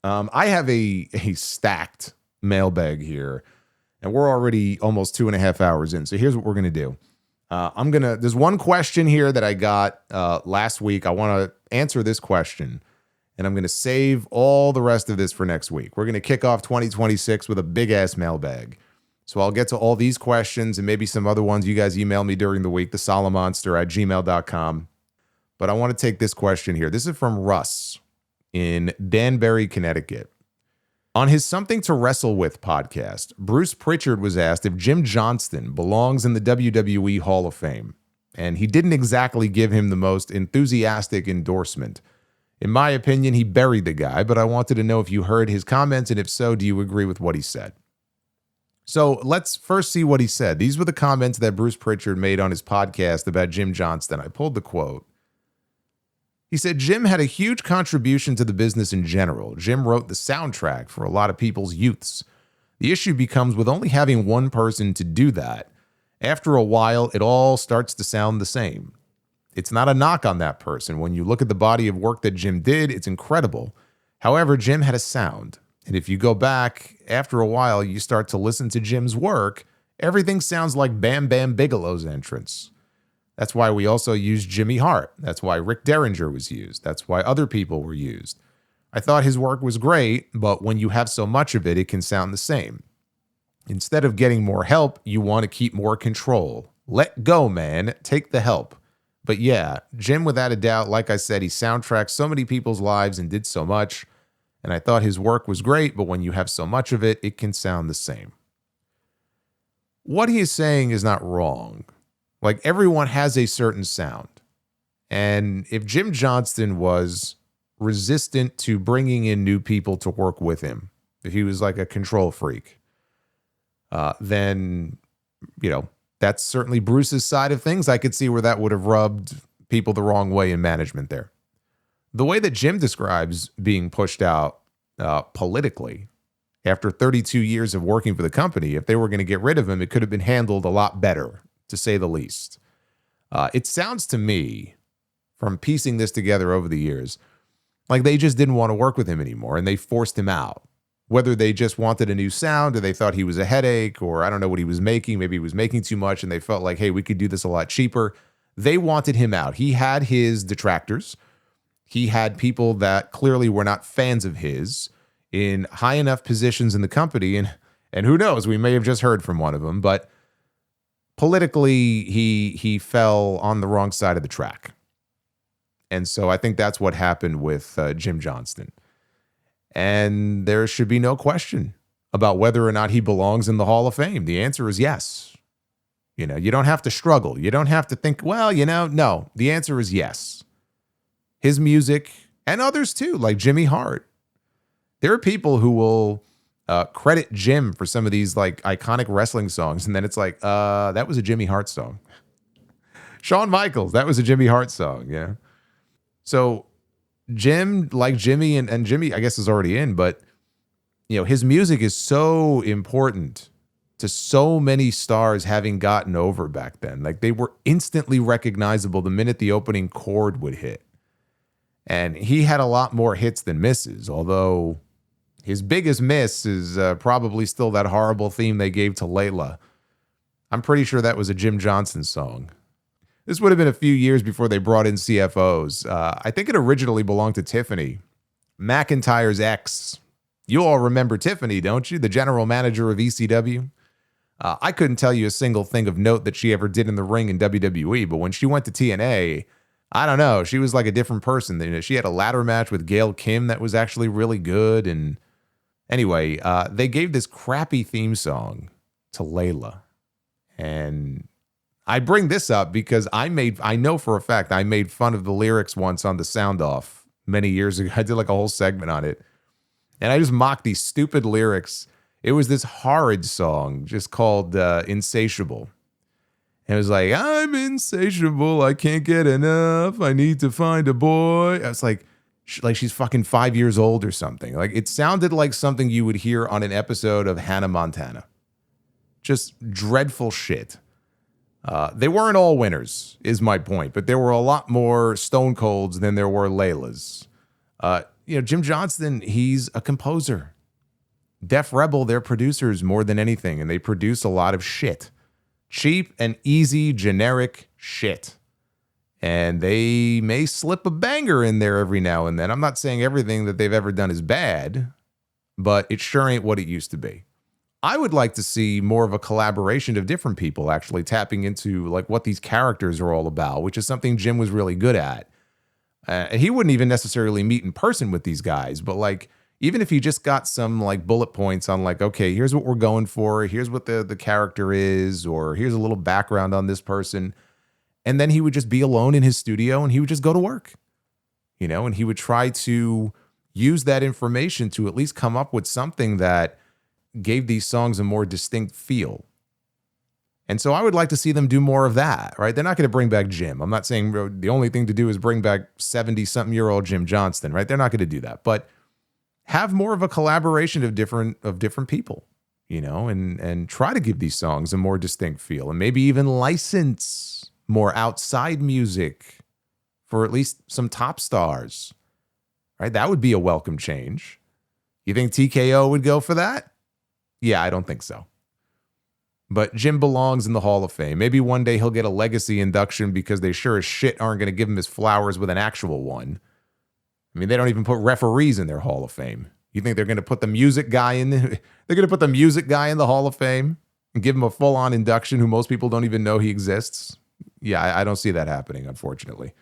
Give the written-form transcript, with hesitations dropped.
I have a stacked mailbag here, and we're already almost 2.5 hours in. So here's what we're going to do. There's one question here that I got last week. I want to answer this question, and I'm going to save all the rest of this for next week. We're going to kick off 2026 with a big-ass mailbag. So I'll get to all these questions and maybe some other ones you guys email me during the week, the Solomonster@gmail.com. But I want to take this question here. This is from Russ in Danbury, Connecticut. On his Something to Wrestle With podcast, Bruce Prichard was asked if Jim Johnston belongs in the WWE Hall of Fame, and he didn't exactly give him the most enthusiastic endorsement. In my opinion, he buried the guy, but I wanted to know if you heard his comments, and if so, do you agree with what he said? So let's first see what he said. These were the comments that Bruce Prichard made on his podcast about Jim Johnston. I pulled the quote. He said, Jim had a huge contribution to the business in general. Jim wrote the soundtrack for a lot of people's youths. The issue becomes with only having one person to do that. After a while, it all starts to sound the same. It's not a knock on that person. When you look at the body of work that Jim did, it's incredible. However, Jim had a sound. And if you go back, after a while, you start to listen to Jim's work, everything sounds like Bam Bam Bigelow's entrance. That's why we also used Jimmy Hart. That's why Rick Derringer was used. That's why other people were used. I thought his work was great, but when you have so much of it, it can sound the same. Instead of getting more help, you want to keep more control. Let go, man. Take the help. But yeah, Jim, without a doubt, like I said, he soundtracked so many people's lives and did so much. And I thought his work was great, but when you have so much of it, it can sound the same. What he is saying is not wrong. Like, everyone has a certain sound. And if Jim Johnston was resistant to bringing in new people to work with him, if he was like a control freak, then, that's certainly Bruce's side of things. I could see where that would have rubbed people the wrong way in management there. The way that Jim describes being pushed out politically, after 32 years of working for the company, if they were going to get rid of him, it could have been handled a lot better, to say the least. It sounds to me, from piecing this together over the years, like they just didn't want to work with him anymore, and they forced him out. Whether they just wanted a new sound, or they thought he was a headache, or I don't know what he was making. Maybe he was making too much, and they felt like, hey, we could do this a lot cheaper. They wanted him out. He had his detractors. He had people that clearly were not fans of his in high enough positions in the company. And who knows, we may have just heard from one of them. But politically, he fell on the wrong side of the track. And so I think that's what happened with Jim Johnston. And there should be no question about whether or not he belongs in the Hall of Fame. The answer is yes. You don't have to struggle. You don't have to think, no. The answer is yes. His music, and others too, like Jimmy Hart. There are people who will credit Jim for some of these like iconic wrestling songs, and then it's like, that was a Jimmy Hart song. Shawn Michaels, that was a Jimmy Hart song, yeah. So Jim, like Jimmy, and Jimmy, I guess, is already in, but his music is so important to so many stars having gotten over back then. Like, they were instantly recognizable the minute the opening chord would hit. And he had a lot more hits than misses, although his biggest miss is probably still that horrible theme they gave to Layla. I'm pretty sure that was a Jim Johnston song. This would have been a few years before they brought in CFOs. I think it originally belonged to Tiffany, McIntyre's ex. You all remember Tiffany, don't you? The general manager of ECW. I couldn't tell you a single thing of note that she ever did in the ring in WWE, but when she went to TNA, I don't know. She was like a different person. She had a ladder match with Gail Kim that was actually really good. And anyway, they gave this crappy theme song to Layla. And I bring this up because I know for a fact I made fun of the lyrics once on the Sound Off many years ago. I did like a whole segment on it. And I just mocked these stupid lyrics. It was this horrid song just called Insatiable. And it was like, I'm insatiable. I can't get enough. I need to find a boy. I was like she's fucking 5 years old or something. Like, it sounded like something you would hear on an episode of Hannah Montana. Just dreadful shit. They weren't all winners, is my point. But there were a lot more Stone Colds than there were Laylas. Jim Johnston, he's a composer. Def Rebel, they're producers more than anything, and they produce a lot of shit. Cheap and easy, generic shit. And they may slip a banger in there every now and then. I'm not saying everything that they've ever done is bad, but it sure ain't what it used to be. I would like to see more of a collaboration of different people actually tapping into like what these characters are all about, which is something Jim was really good at. He wouldn't even necessarily meet in person with these guys, but like even if he just got some like bullet points on like, okay, here's what we're going for, here's what the character is, or here's a little background on this person. And then he would just be alone in his studio and he would just go to work, and he would try to use that information to at least come up with something that gave these songs a more distinct feel. And so I would like to see them do more of that, right? They're not going to bring back Jim. I'm not saying the only thing to do is bring back 70-something-year-old Jim Johnston, right? They're not going to do that. But have more of a collaboration of different people, and try to give these songs a more distinct feel, and maybe even license more outside music for at least some top stars, right? That would be a welcome change. You think TKO would go for that? Yeah, I don't think so. But Jim belongs in the Hall of Fame. Maybe one day he'll get a legacy induction because they sure as shit aren't going to give him his flowers with an actual one. I mean, they don't even put referees in their Hall of Fame. You think they're going to put the music guy in? They're going to put the music guy in the Hall of Fame and give him a full-on induction who most people don't even know he exists? Yeah, I don't see that happening, unfortunately.